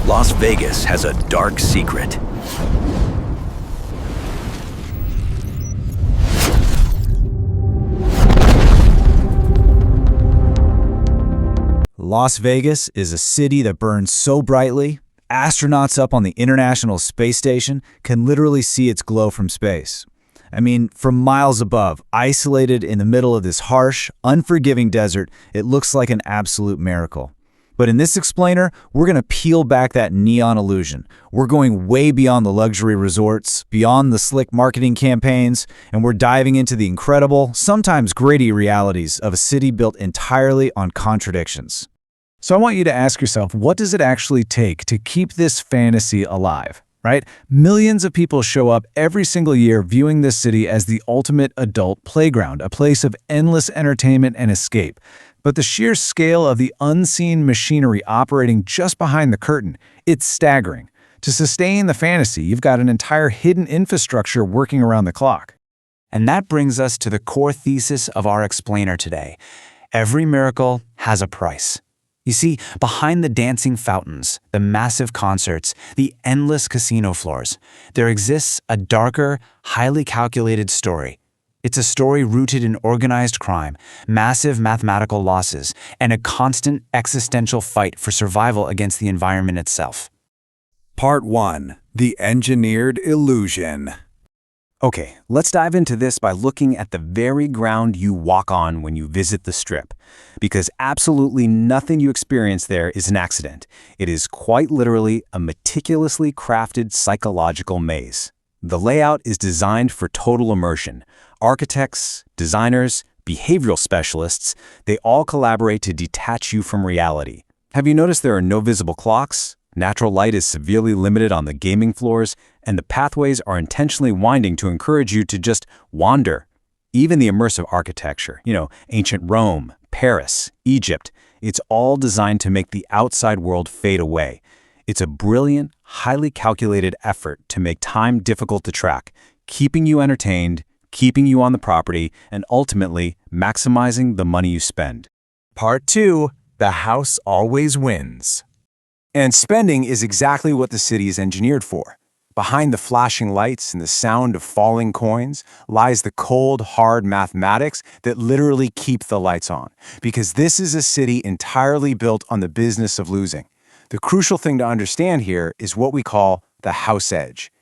Las Vegas has a dark secret. Las Vegas is a city that burns so brightly, astronauts up on the International Space Station can literally see its glow from space. I mean, from miles above, isolated in the middle of this harsh, unforgiving desert, it looks like an absolute miracle. But in this explainer, we're going to peel back that neon illusion. We're going way beyond the luxury resorts, beyond the slick marketing campaigns, and we're diving into the incredible, sometimes gritty realities of a city built entirely on contradictions. So I want you to ask yourself, what does it actually take to keep this fantasy alive, right? Millions of people show up every single year viewing this city as the ultimate adult playground, a place of endless entertainment and escape. But the sheer scale of the unseen machinery operating just behind the curtain, it's staggering. To sustain the fantasy, you've got an entire hidden infrastructure working around the clock. And that brings us to the core thesis of our explainer today. Every miracle has a price. You see, behind the dancing fountains, the massive concerts, the endless casino floors, there exists a darker, highly calculated story. It's a story rooted in organized crime, massive mathematical losses, and a constant existential fight for survival against the environment itself. Part 1. The Engineered Illusion. Okay, let's dive into this by looking at the very ground you walk on when you visit the Strip. Because absolutely nothing you experience there is an accident. It is quite literally a meticulously crafted psychological maze. The layout is designed for total immersion. Architects, designers, behavioral specialists, they all collaborate to detach you from reality. Have you noticed there are no visible clocks? Natural light is severely limited on the gaming floors, and the pathways are intentionally winding to encourage you to just wander. Even the immersive architecture, ancient Rome, Paris, Egypt, it's all designed to make the outside world fade away. It's a brilliant, highly calculated effort to make time difficult to track, keeping you entertained, keeping you on the property, and ultimately maximizing the money you spend. Part 2. The house always wins. And spending is exactly what the city is engineered for. Behind the flashing lights and the sound of falling coins lies the cold, hard mathematics that literally keep the lights on. Because this is a city entirely built on the business of losing. The crucial thing to understand here is what we call the house edge.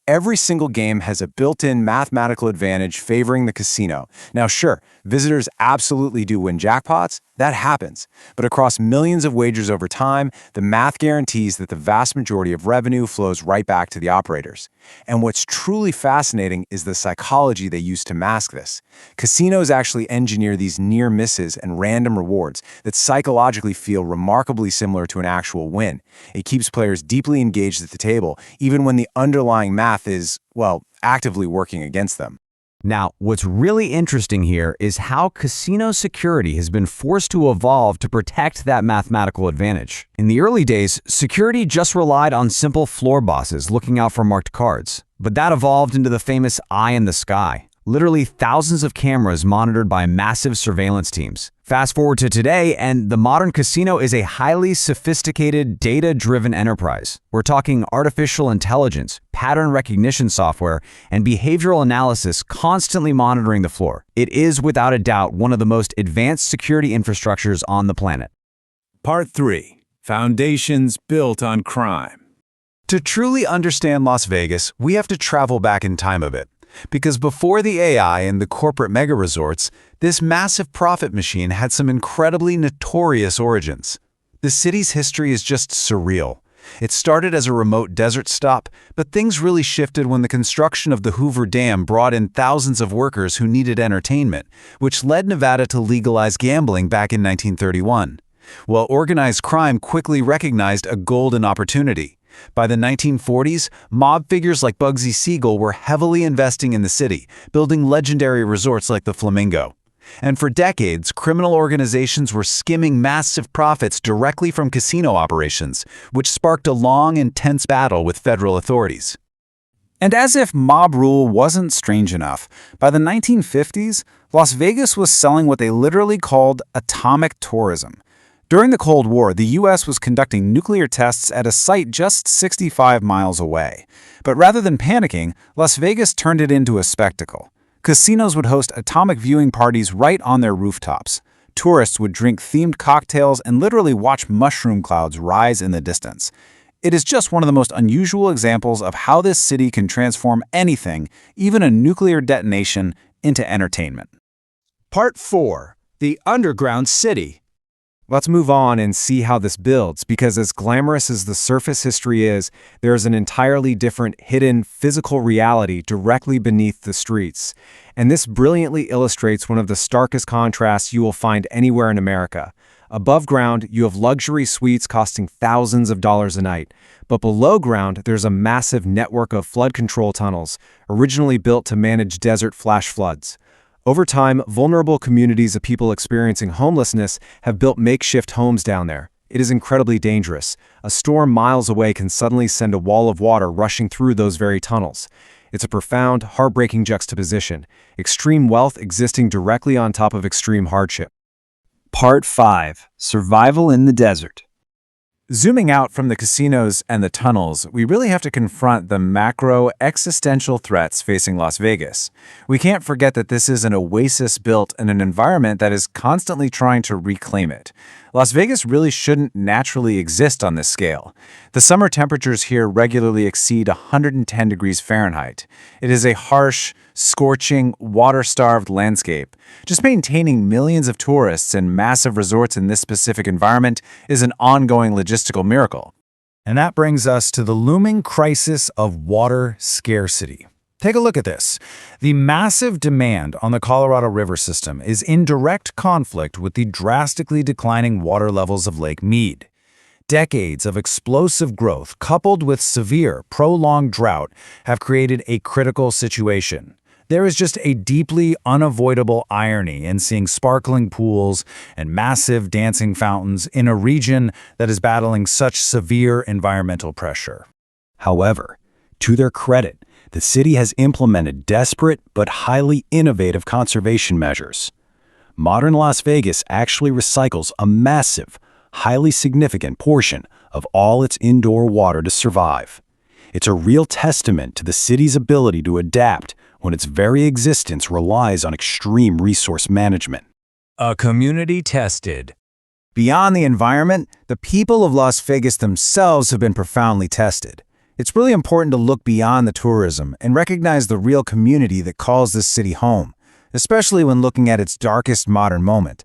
Every single game has a built-in mathematical advantage favoring the casino. Now sure, visitors absolutely do win jackpots, that happens. But across millions of wagers over time, the math guarantees that the vast majority of revenue flows right back to the operators. And what's truly fascinating is the psychology they use to mask this. Casinos actually engineer these near misses and random rewards that psychologically feel remarkably similar to an actual win. It keeps players deeply engaged at the table, even when the underlying math is, actively working against them. Now, what's really interesting here is how casino security has been forced to evolve to protect that mathematical advantage. In the early days, security just relied on simple floor bosses looking out for marked cards. But that evolved into the famous eye in the sky. Literally thousands of cameras monitored by massive surveillance teams. Fast forward to today, and the modern casino is a highly sophisticated, data-driven enterprise. We're talking artificial intelligence, pattern recognition software, and behavioral analysis constantly monitoring the floor. It is, without a doubt, one of the most advanced security infrastructures on the planet. Part 3. Foundations built on crime. To truly understand Las Vegas, we have to travel back in time a bit. Because before the AI and the corporate mega resorts, this massive profit machine had some incredibly notorious origins. The city's history is just surreal. It started as a remote desert stop, but things really shifted when the construction of the Hoover Dam brought in thousands of workers who needed entertainment, which led Nevada to legalize gambling back in 1931. Well, organized crime quickly recognized a golden opportunity. By the 1940s, mob figures like Bugsy Siegel were heavily investing in the city, building legendary resorts like the Flamingo. And for decades, criminal organizations were skimming massive profits directly from casino operations, which sparked a long, intense battle with federal authorities. And as if mob rule wasn't strange enough, by the 1950s, Las Vegas was selling what they literally called atomic tourism. During the Cold War, the U.S. was conducting nuclear tests at a site just 65 miles away. But rather than panicking, Las Vegas turned it into a spectacle. Casinos would host atomic viewing parties right on their rooftops. Tourists would drink themed cocktails and literally watch mushroom clouds rise in the distance. It is just one of the most unusual examples of how this city can transform anything, even a nuclear detonation, into entertainment. Part 4. The Underground City. Let's move on and see how this builds, because as glamorous as the surface history is, there is an entirely different, hidden, physical reality directly beneath the streets. And this brilliantly illustrates one of the starkest contrasts you will find anywhere in America. Above ground, you have luxury suites costing thousands of dollars a night. But below ground, there's a massive network of flood control tunnels, originally built to manage desert flash floods. Over time, vulnerable communities of people experiencing homelessness have built makeshift homes down there. It is incredibly dangerous. A storm miles away can suddenly send a wall of water rushing through those very tunnels. It's a profound, heartbreaking juxtaposition. Extreme wealth existing directly on top of extreme hardship. Part 5. Survival in the Desert. Zooming out from the casinos and the tunnels, we really have to confront the macro existential threats facing Las Vegas. We can't forget that this is an oasis built in an environment that is constantly trying to reclaim it. Las Vegas really shouldn't naturally exist on this scale. The summer temperatures here regularly exceed 110 degrees Fahrenheit. It is a harsh, scorching, water-starved landscape. Just maintaining millions of tourists and massive resorts in this specific environment is an ongoing logistical miracle. And that brings us to the looming crisis of water scarcity. Take a look at this. The massive demand on the Colorado River system is in direct conflict with the drastically declining water levels of Lake Mead. Decades of explosive growth coupled with severe, prolonged drought have created a critical situation. There is just a deeply unavoidable irony in seeing sparkling pools and massive dancing fountains in a region that is battling such severe environmental pressure. However, to their credit, the city has implemented desperate but highly innovative conservation measures. Modern Las Vegas actually recycles a massive, highly significant portion of all its indoor water to survive. It's a real testament to the city's ability to adapt when its very existence relies on extreme resource management. A community tested. Beyond the environment, the people of Las Vegas themselves have been profoundly tested. It's really important to look beyond the tourism and recognize the real community that calls this city home, especially when looking at its darkest modern moment.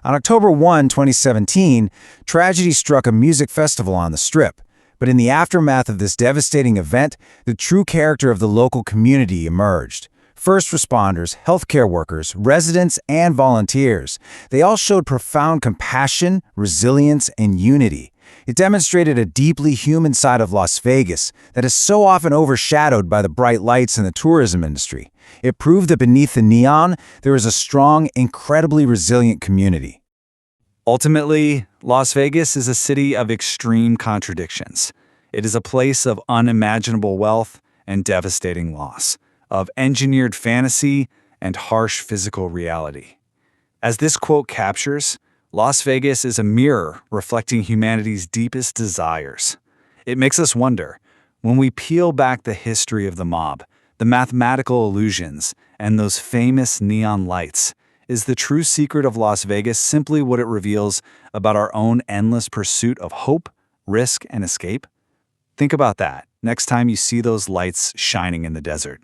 On October 1, 2017, tragedy struck a music festival on the Strip. But in the aftermath of this devastating event, the true character of the local community emerged. First responders, healthcare workers, residents, and volunteers, they all showed profound compassion, resilience, and unity. It demonstrated a deeply human side of Las Vegas that is so often overshadowed by the bright lights in the tourism industry. It proved that beneath the neon, there is a strong, incredibly resilient community. Ultimately, Las Vegas is a city of extreme contradictions. It is a place of unimaginable wealth and devastating loss, of engineered fantasy and harsh physical reality. As this quote captures, Las Vegas is a mirror reflecting humanity's deepest desires. It makes us wonder, when we peel back the history of the mob, the mathematical illusions, and those famous neon lights, is the true secret of Las Vegas simply what it reveals about our own endless pursuit of hope, risk, and escape? Think about that next time you see those lights shining in the desert.